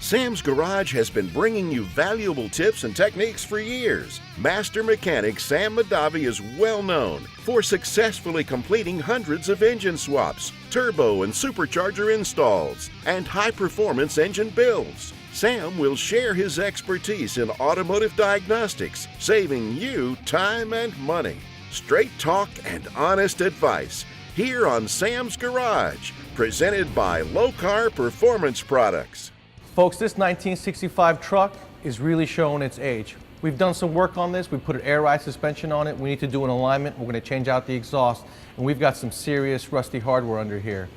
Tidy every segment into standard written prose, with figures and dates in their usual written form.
Sam's Garage has been bringing you valuable tips and techniques for years. Master mechanic Sam Madavi is well known for successfully completing hundreds of engine swaps, turbo and supercharger installs, and high-performance engine builds. Sam will share his expertise in automotive diagnostics, saving you time and money. Straight talk and honest advice here on Sam's Garage, presented by Lokar Performance Products. Folks, this 1965 truck is really showing its age. We've done some work on this. We put an air ride suspension on it. We need to do an alignment. We're going to change out the exhaust, and we've got some serious rusty hardware under here.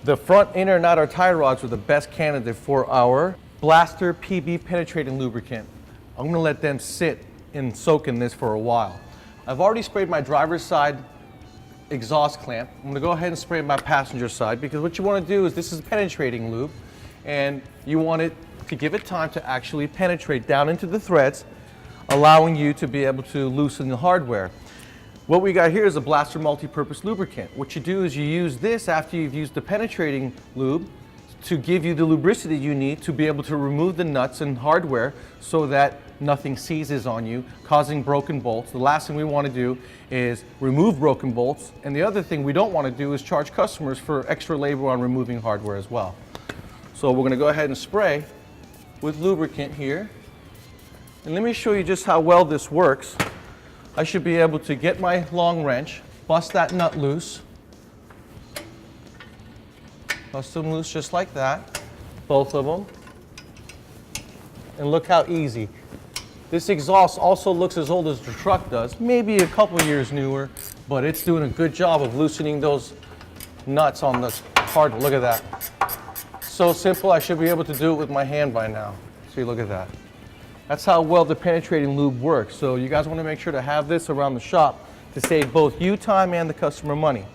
The front inner and outer tie rods are the best candidate for our Blaster PB penetrating lubricant. I'm going to let them sit and soak in this for a while. I've already sprayed my driver's side exhaust clamp. I'm going to go ahead and spray my passenger side, because what you want to do is, this is penetrating lube, and you want it to give it time to actually penetrate down into the threads, allowing you to be able to loosen the hardware. What we got here is a Blaster multi-purpose lubricant. What you do is you use this after you've used the penetrating lube to give you the lubricity you need to be able to remove the nuts and hardware so that nothing seizes on you, causing broken bolts. The last thing we want to do is remove broken bolts, and the other thing we don't want to do is charge customers for extra labor on removing hardware as well. So we're going to go ahead and spray with lubricant here. And let me show you just how well this works. I should be able to get my long wrench, bust that nut loose. Bust them loose just like that, both of them. And look how easy. This exhaust also looks as old as the truck does, maybe a couple years newer, but it's doing a good job of loosening those nuts on the hardware. Look at that. So simple, I should be able to do it with my hand by now. See, look at that. That's how well the penetrating lube works. So you guys want to make sure to have this around the shop to save both you time and the customer money.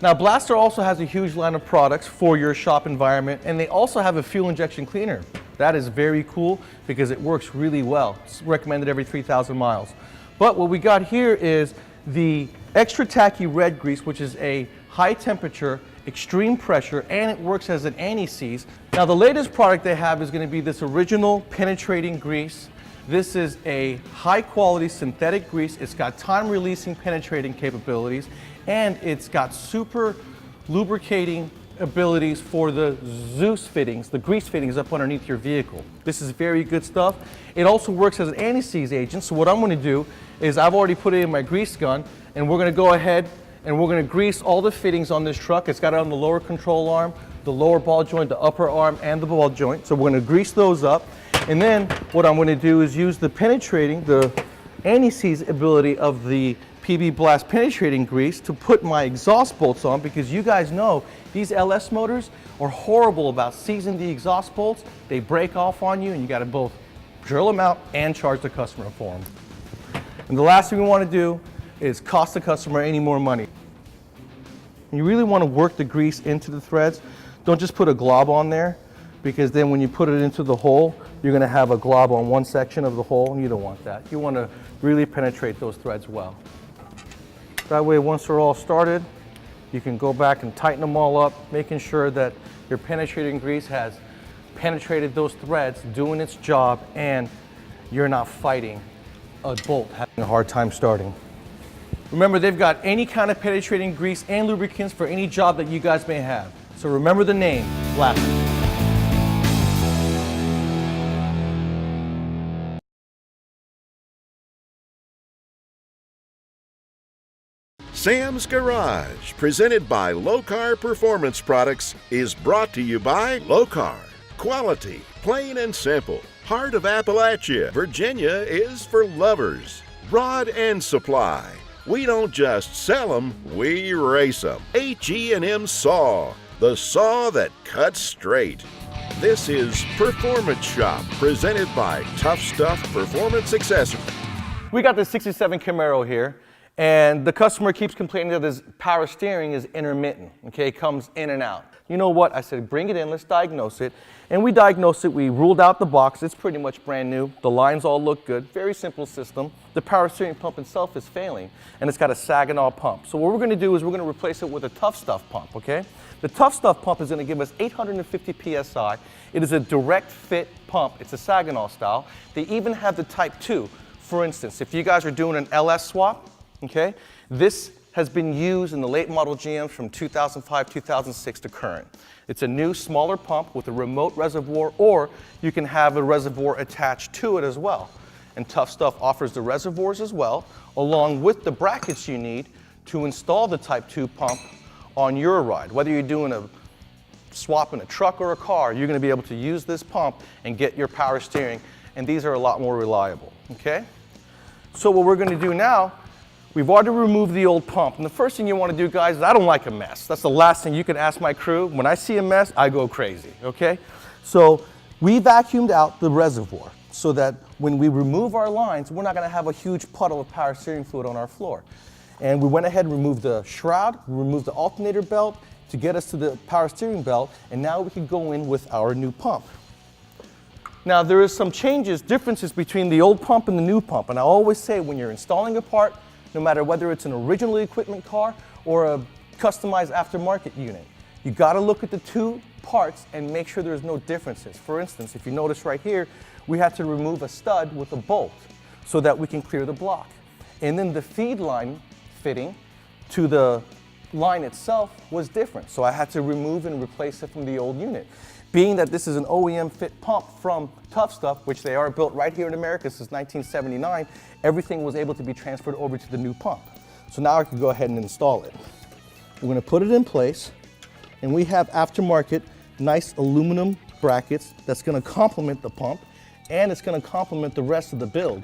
Now, Blaster also has a huge line of products for your shop environment, and they also have a fuel injection cleaner. That is very cool because it works really well. It's recommended every 3,000 miles. But what we got here is the Extra Tacky Red Grease, which is a high temperature, extreme pressure, and it works as an anti-seize. Now, the latest product they have is going to be this original penetrating grease. This is a high quality synthetic grease. It's got time releasing penetrating capabilities, and it's got super lubricating abilities for the Zeus fittings, the grease fittings up underneath your vehicle. This is very good stuff. It also works as an anti-seize agent. So what I'm going to do is, I've already put it in my grease gun, and we're going to go ahead and we're going to grease all the fittings on this truck. It's got it on the lower control arm, the lower ball joint, the upper arm, and the ball joint. So we're going to grease those up. And then what I'm going to do is use the penetrating, the anti-seize ability of the PB Blast penetrating grease to put my exhaust bolts on, because you guys know these LS motors are horrible about seizing the exhaust bolts. They break off on you, and you got to both drill them out and charge the customer for them. And the last thing we want to do is cost the customer any more money. You really want to work the grease into the threads. Don't just put a glob on there, because then when you put it into the hole, you're going to have a glob on one section of the hole, and you don't want that. You want to really penetrate those threads well. That way, once they're all started, you can go back and tighten them all up, making sure that your penetrating grease has penetrated those threads, doing its job, and you're not fighting a bolt having a hard time starting. Remember, they've got any kind of penetrating grease and lubricants for any job that you guys may have. So remember the name, Blaster. Sam's Garage, presented by Lokar Performance Products, is brought to you by Lokar. Quality, plain and simple. Heart of Appalachia, Virginia is for lovers. Rod End Supply. We don't just sell them, we race them. H&M Saw, the saw that cuts straight. This is Performance Shop, presented by Tough Stuff Performance Accessories. We got the 67 Camaro here, And the customer keeps complaining that this power steering is intermittent, okay? It comes in and out. You know what? I said, bring it in, let's diagnose it. And we diagnosed it, we ruled out the box. It's pretty much brand new. The lines all look good, very simple system. The power steering pump itself is failing, and it's got a Saginaw pump. So what we're gonna do is we're gonna replace it with a Tough Stuff pump, okay? The Tough Stuff pump is gonna give us 850 PSI. It is a direct fit pump. It's a Saginaw style. They even have the Type 2. For instance, if you guys are doing an LS swap, okay, this has been used in the late model GMs from 2005, 2006 to current. It's a new, smaller pump with a remote reservoir, or you can have a reservoir attached to it as well. And Tough Stuff offers the reservoirs as well, along with the brackets you need to install the Type 2 pump on your ride. Whether you're doing a swap in a truck or a car, you're gonna be able to use this pump and get your power steering, and these are a lot more reliable, okay? So what we're gonna do now, we've already removed the old pump, and the first thing you want to do, guys, is I don't like a mess. That's the last thing you can ask my crew. When I see a mess, I go crazy, okay? So we vacuumed out the reservoir so that when we remove our lines, we're not going to have a huge puddle of power steering fluid on our floor. And we went ahead and removed the shroud, removed the alternator belt to get us to the power steering belt, and now we can go in with our new pump. Now, there is some differences between the old pump and the new pump, and I always say when you're installing a part, no matter whether it's an original equipment car or a customized aftermarket unit, you got to look at the two parts and make sure there's no differences. For instance, if you notice right here, we had to remove a stud with a bolt so that we can clear the block. And then the feed line fitting to the line itself was different, so I had to remove and replace it from the old unit. Being that this is an OEM fit pump from Tough Stuff, which they are built right here in America since 1979, everything was able to be transferred over to the new pump. So now I can go ahead and install it. We're gonna put it in place, and we have aftermarket nice aluminum brackets that's gonna complement the pump, and it's gonna complement the rest of the build.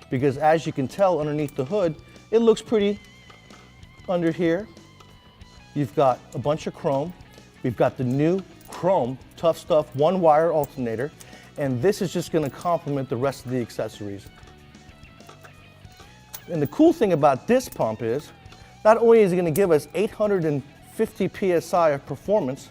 Because as you can tell underneath the hood, it looks pretty under here. You've got a bunch of chrome. We've got the new chrome Tough Stuff one wire alternator, and this is just going to complement the rest of the accessories. And the cool thing about this pump is not only is it going to give us 850 PSI of performance,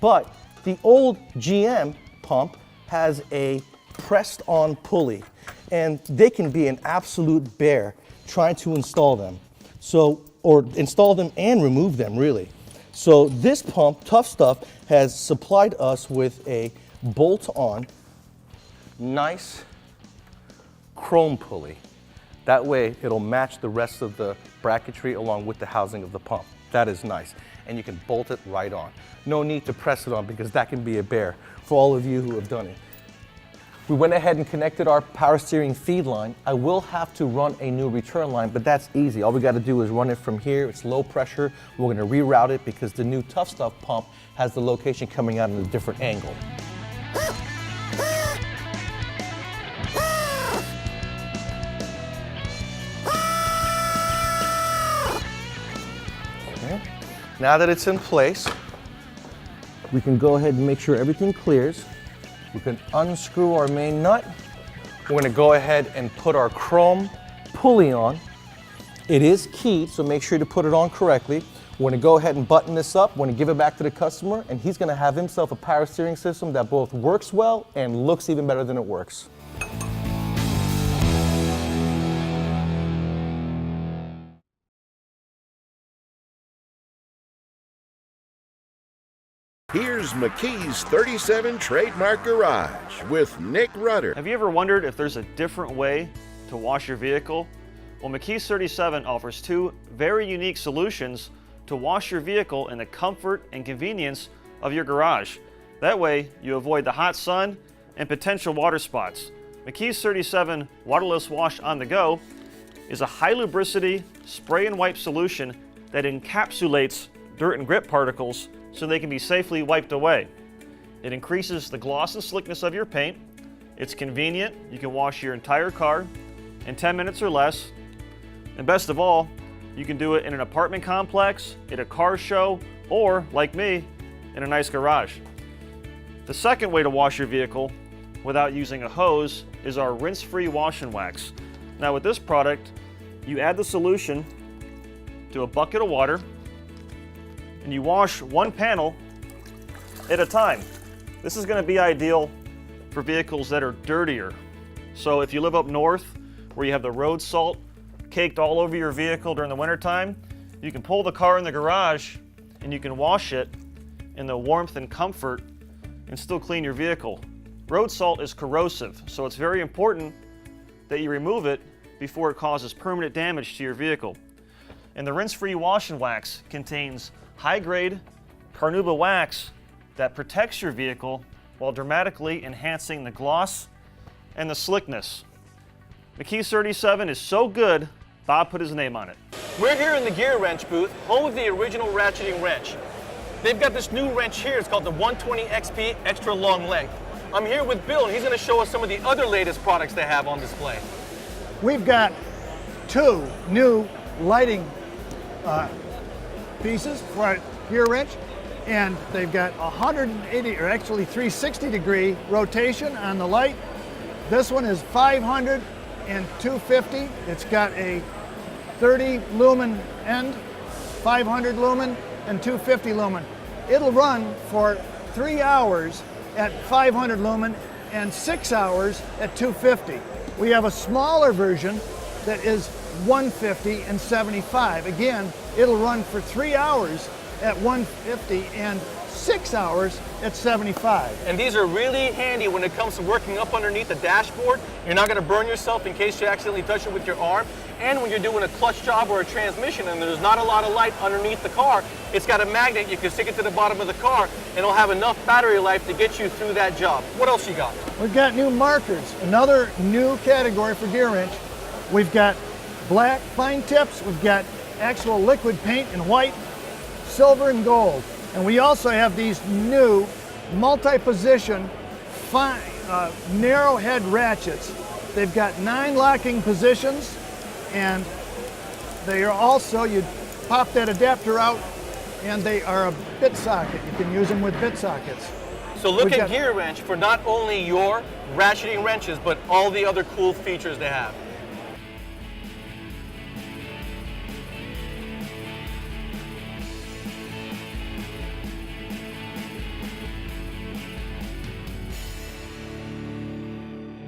but the old GM pump has a pressed on pulley, and they can be an absolute bear trying to install them. So, or install them and remove them really. So this pump, Tough Stuff, has supplied us with a bolt-on, nice chrome pulley. That way it'll match the rest of the bracketry along with the housing of the pump. That is nice. And you can bolt it right on. No need to press it on because that can be a bear for all of you who have done it. We went ahead and connected our power steering feed line. I will have to run a new return line, but that's easy. All we got to do is run it from here. It's low pressure. We're going to reroute it because the new Tough Stuff pump has the location coming out at a different angle. Okay. Now that it's in place, we can go ahead and make sure everything clears. We can unscrew our main nut. We're going to go ahead and put our chrome pulley on. It is keyed, so make sure to put it on correctly. We're going to go ahead and button this up. We're going to give it back to the customer, and he's going to have himself a power steering system that both works well and looks even better than it works. Here's McKee's 37 Trademark Garage with Nick Rudder. Have you ever wondered if there's a different way to wash your vehicle? Well, McKee's 37 offers two very unique solutions to wash your vehicle in the comfort and convenience of your garage. That way, you avoid the hot sun and potential water spots. McKee's 37 Waterless Wash on the Go is a high lubricity spray and wipe solution that encapsulates dirt and grit particles so they can be safely wiped away. It increases the gloss and slickness of your paint. It's convenient. You can wash your entire car in 10 minutes or less. And best of all, you can do it in an apartment complex, at a car show, or, like me, in a nice garage. The second way to wash your vehicle without using a hose is our rinse-free wash and wax. Now with this product, you add the solution to a bucket of water and you wash one panel at a time. This is going to be ideal for vehicles that are dirtier. So if you live up north where you have the road salt caked all over your vehicle during the wintertime, you can pull the car in the garage and you can wash it in the warmth and comfort and still clean your vehicle. Road salt is corrosive, so it's very important that you remove it before it causes permanent damage to your vehicle. And the rinse-free wash and wax contains high-grade carnauba wax that protects your vehicle while dramatically enhancing the gloss and the slickness. McKee's 37 is so good, Bob put his name on it. We're here in the Gear Wrench booth, home of the original ratcheting wrench. They've got this new wrench here, it's called the 120 XP Extra Long Length. I'm here with Bill, and he's going to show us some of the other latest products they have on display. We've got 2 new lighting pieces for our gear wrench, and they've got 180, or actually 360 degree rotation on the light. This one is 500 and 250. It's got a 30 lumen end, 500 lumen, and 250 lumen. It'll run for 3 hours at 500 lumen and 6 hours at 250. We have a smaller version that is 150 and 75. Again, it'll run for 3 hours at 150 and 6 hours at 75. And these are really handy when it comes to working up underneath the dashboard. You're not going to burn yourself in case you accidentally touch it with your arm. And when you're doing a clutch job or a transmission and there's not a lot of light underneath the car, it's got a magnet. You can stick it to the bottom of the car and it'll have enough battery life to get you through that job. What else you got? We've got new markers, another new category for gear wrench. We've got black fine tips, we've got actual liquid paint in white, silver, and gold. And we also have these new multi-position fine, narrow head ratchets. They've got 9 locking positions, and they are also, you pop that adapter out, and they are a bit socket. You can use them with bit sockets. So look at Gear Wrench for not only your ratcheting wrenches, but all the other cool features they have.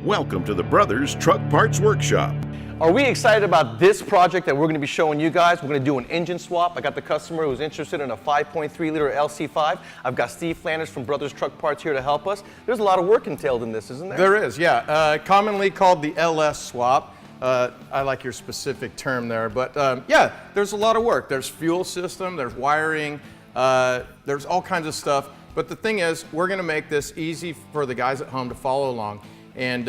Welcome to the Brothers Truck Parts Workshop. Are we excited about this project that we're going to be showing you guys? We're going to do an engine swap. I got the customer who's interested in a 5.3 liter LC5. I've got Steve Flanders from Brothers Truck Parts here to help us. There's a lot of work entailed in this, isn't there? There is, yeah. Commonly called the LS swap. I like your specific term there, but yeah, there's a lot of work. There's fuel system, there's wiring, there's all kinds of stuff. But the thing is, we're going to make this easy for the guys at home to follow along. And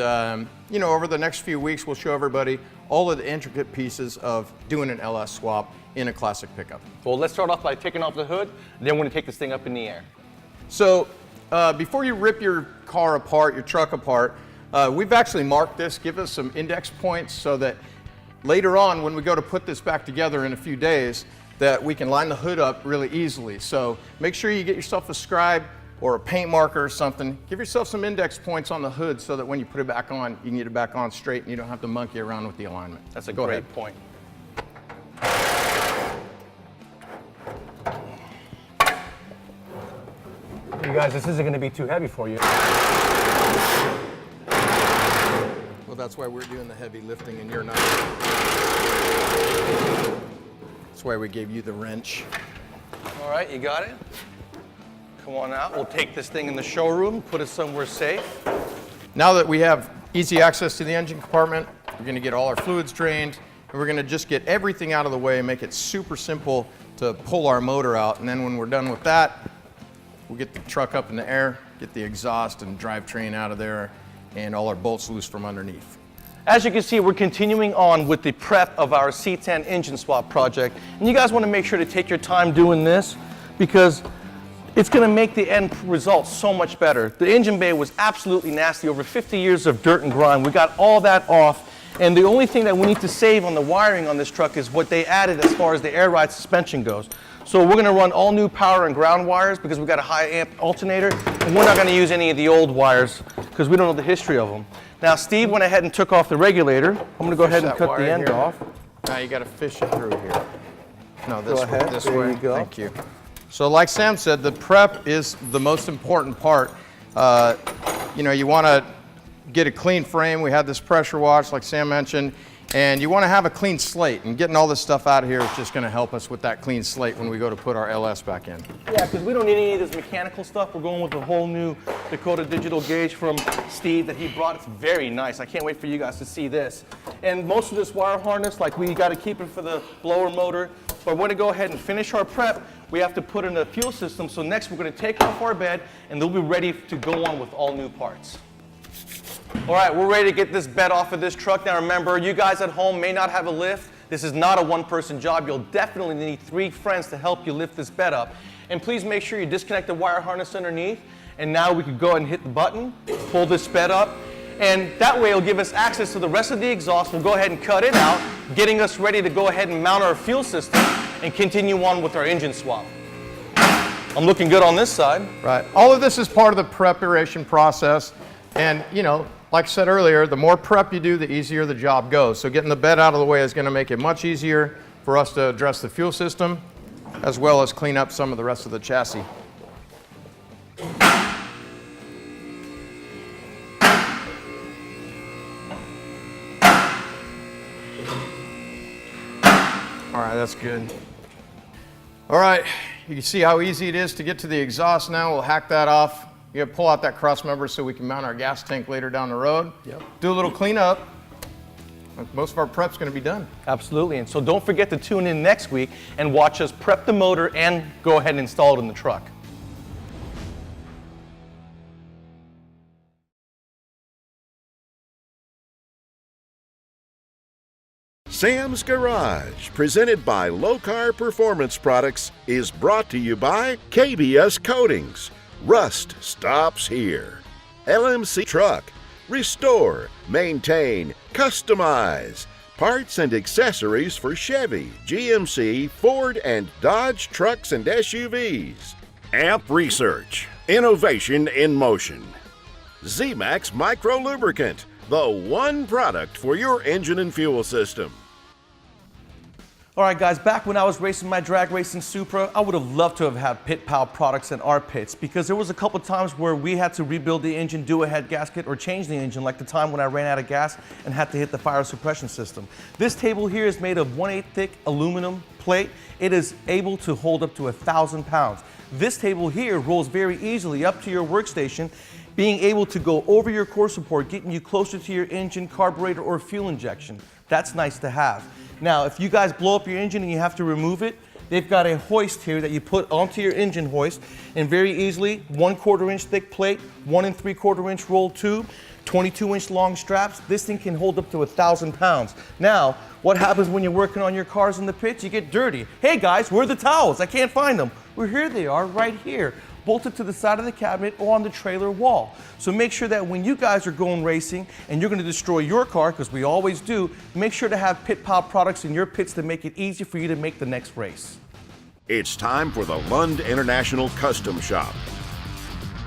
you know, over the next few weeks, we'll show everybody all of the intricate pieces of doing an LS swap in a classic pickup. Well, let's start off by taking off the hood, and then we're going to take this thing up in the air. So before you rip your car apart, your truck apart, we've actually marked this, give us some index points so that later on when we go to put this back together in a few days, that we can line the hood up really easily. So make sure you get yourself a scribe or a paint marker or something. Give yourself some index points on the hood so that when you put it back on, you can get it back on straight and you don't have to monkey around with the alignment. That's a great point. You guys, this isn't going to be too heavy for you. Well, that's why we're doing the heavy lifting and you're not. That's why we gave you the wrench. All right, you got it? Come on out. We'll take this thing in the showroom, put it somewhere safe. Now that we have easy access to the engine compartment, we're going to get all our fluids drained, and we're going to just get everything out of the way, make it super simple to pull our motor out. And then when we're done with that, we'll get the truck up in the air, get the exhaust and drivetrain out of there, and all our bolts loose from underneath. As you can see, we're continuing on with the prep of our C10 engine swap project. And you guys want to make sure to take your time doing this because it's going to make the end result so much better. The engine bay was absolutely nasty, over 50 years of dirt and grime. We got all that off, and the only thing that we need to save on the wiring on this truck is what they added as far as the air ride suspension goes. So we're going to run all new power and ground wires because we've got a high amp alternator, and we're not going to use any of the old wires because we don't know the history of them. Now Steve went ahead and took off the regulator. I'm going to go ahead and cut the end off. Now you got to fish it through here. No, this way. ahead. This There way. you go. Thank you. So like Sam said, the prep is the most important part. You know, you want to get a clean frame. We had this pressure wash, like Sam mentioned, and you want to have a clean slate. And getting all this stuff out of here is just going to help us with that clean slate when we go to put our LS back in. Yeah, because we don't need any of this mechanical stuff. We're going with a whole new Dakota digital gauge from Steve that he brought. It's very nice. I can't wait for you guys to see this. And most of this wire harness, like we got to keep it for the blower motor. But we're going to go ahead and finish our prep. We have to put in a fuel system. So next we're going to take off our bed and they'll be ready to go on with all new parts. All right, we're ready to get this bed off of this truck. Now remember, you guys at home may not have a lift. This is not a one-person job. You'll definitely need 3 friends to help you lift this bed up. And please make sure you disconnect the wire harness underneath. And now we can go ahead and hit the button, pull this bed up. And that way it'll give us access to the rest of the exhaust. We'll go ahead and cut it out, getting us ready to go ahead and mount our fuel system and continue on with our engine swap. I'm looking good on this side. Right. All of this is part of the preparation process. And, you know, like I said earlier, the more prep you do, the easier the job goes. So getting the bed out of the way is going to make it much easier for us to address the fuel system, as well as clean up some of the rest of the chassis. All right, that's good. All right, you can see how easy it is to get to the exhaust now. We'll hack that off. You have to pull out that cross member so we can mount our gas tank later down the road. Yep. Do a little cleanup. Most of our prep's going to be done. Absolutely. And so don't forget to tune in next week and watch us prep the motor and go ahead and install it in the truck. Sam's Garage, presented by Locar Performance Products, is brought to you by KBS Coatings. Rust stops here. LMC Truck. Restore, maintain, customize. Parts and accessories for Chevy, GMC, Ford, and Dodge trucks and SUVs. AMP Research. Innovation in motion. Z-Max Micro Lubricant. The one product for your engine and fuel system. All right, guys, back when I was racing my drag racing Supra, I would have loved to have had Pit Pal products in our pits because there was a couple times where we had to rebuild the engine, do a head gasket, or change the engine, like the time when I ran out of gas and had to hit the fire suppression system. This table here is made of 1/8 thick aluminum plate. It is able to hold up to 1,000 pounds. This table here rolls very easily up to your workstation, being able to go over your core support, getting you closer to your engine, carburetor, or fuel injection. That's nice to have. Now, if you guys blow up your engine and you have to remove it, they've got a hoist here that you put onto your engine hoist, and very easily, 1/4 inch thick plate, 1 3/4 inch roll tube, 22-inch long straps. This thing can hold up to 1,000 pounds. Now, what happens when you're working on your cars in the pits? You get dirty. Hey guys, where are the towels? I can't find them. Well, here they are, right here, bolted to the side of the cabinet or on the trailer wall. So make sure that when you guys are going racing and you're going to destroy your car, because we always do, make sure to have Pit Pal products in your pits to make it easy for you to make the next race. It's time for the Lund International Custom Shop.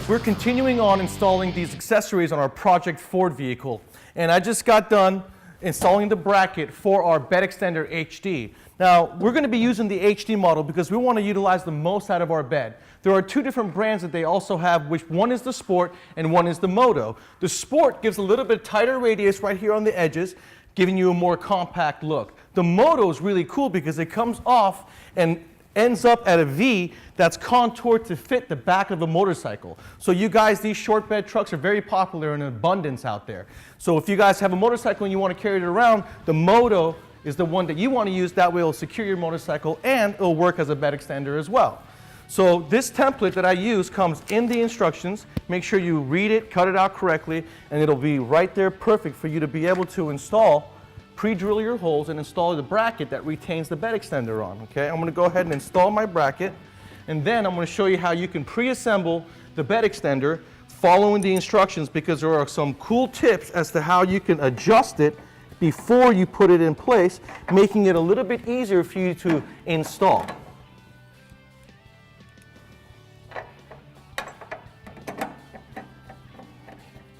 We're continuing on installing these accessories on our Project Ford vehicle. And I just got done installing the bracket for our bed extender HD. Now, we're going to be using the HD model because we want to utilize the most out of our bed. There are 2 different brands that they also have, which one is the Sport and one is the Moto. The Sport gives a little bit tighter radius right here on the edges, giving you a more compact look. The Moto is really cool because it comes off and ends up at a V that's contoured to fit the back of a motorcycle. So you guys, these short bed trucks are very popular in abundance out there. So if you guys have a motorcycle and you want to carry it around, the Moto is the one that you want to use. That way it'll secure your motorcycle and it'll work as a bed extender as well. So this template that I use comes in the instructions. Make sure you read it, cut it out correctly, and it'll be right there perfect for you to be able to install, pre-drill your holes and install the bracket that retains the bed extender on, okay? I'm gonna go ahead and install my bracket, and then I'm gonna show you how you can pre-assemble the bed extender following the instructions, because there are some cool tips as to how you can adjust it before you put it in place, making it a little bit easier for you to install.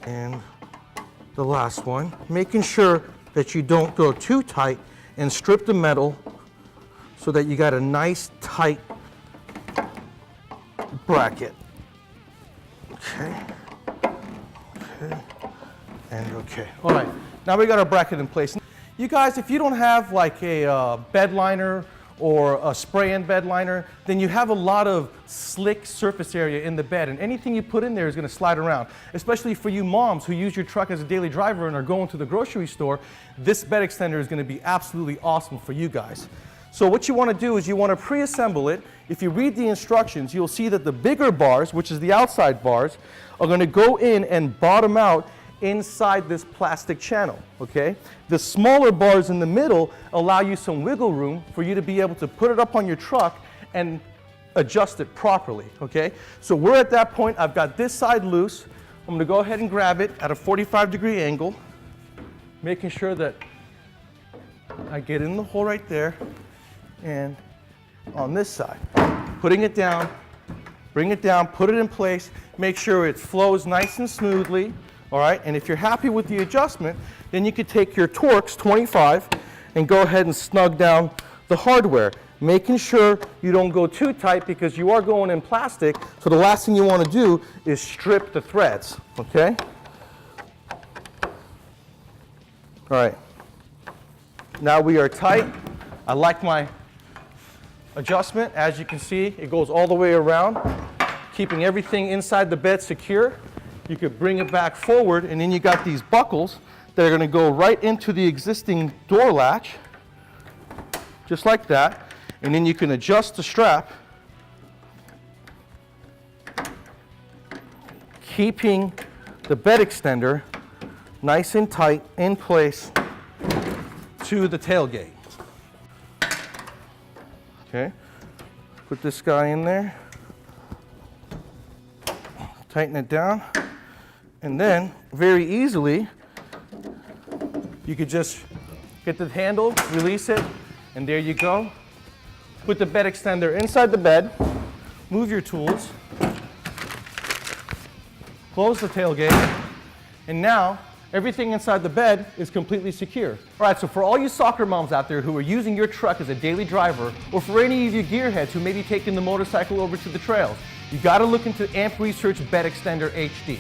And the last one, making sure that you don't go too tight and strip the metal so that you got a nice tight bracket. Okay. Okay. And okay. All right. Now we got our bracket in place. You guys, if you don't have like a bed liner or a spray-in bed liner, then you have a lot of slick surface area in the bed, and anything you put in there is going to slide around. Especially for you moms who use your truck as a daily driver and are going to the grocery store, this bed extender is going to be absolutely awesome for you guys. So what you want to do is you want to pre-assemble it. If you read the instructions, you'll see that the bigger bars, which is the outside bars, are going to go in and bottom out inside this plastic channel, okay? The smaller bars in the middle allow you some wiggle room for you to be able to put it up on your truck and adjust it properly, okay? So we're at that point. I've got this side loose. I'm going to go ahead and grab it at a 45-degree angle, making sure that I get in the hole right there, and on this side, putting it down, bring it down, put it in place, make sure it flows nice and smoothly. All right, and if you're happy with the adjustment, then you could take your Torx 25 and go ahead and snug down the hardware, making sure you don't go too tight because you are going in plastic, so the last thing you want to do is strip the threads, okay? All right, now we are tight. I like my adjustment. As you can see, it goes all the way around, keeping everything inside the bed secure. You could bring it back forward, and then you got these buckles that are going to go right into the existing door latch, just like that. And then you can adjust the strap, keeping the bed extender nice and tight in place to the tailgate. Okay, put this guy in there, tighten it down. And then, very easily, you could just get the handle, release it, and there you go. Put the bed extender inside the bed, move your tools, close the tailgate, and now everything inside the bed is completely secure. All right, so for all you soccer moms out there who are using your truck as a daily driver, or for any of you gearheads who may be taking the motorcycle over to the trails, you gotta look into AMP Research Bed Extender HD.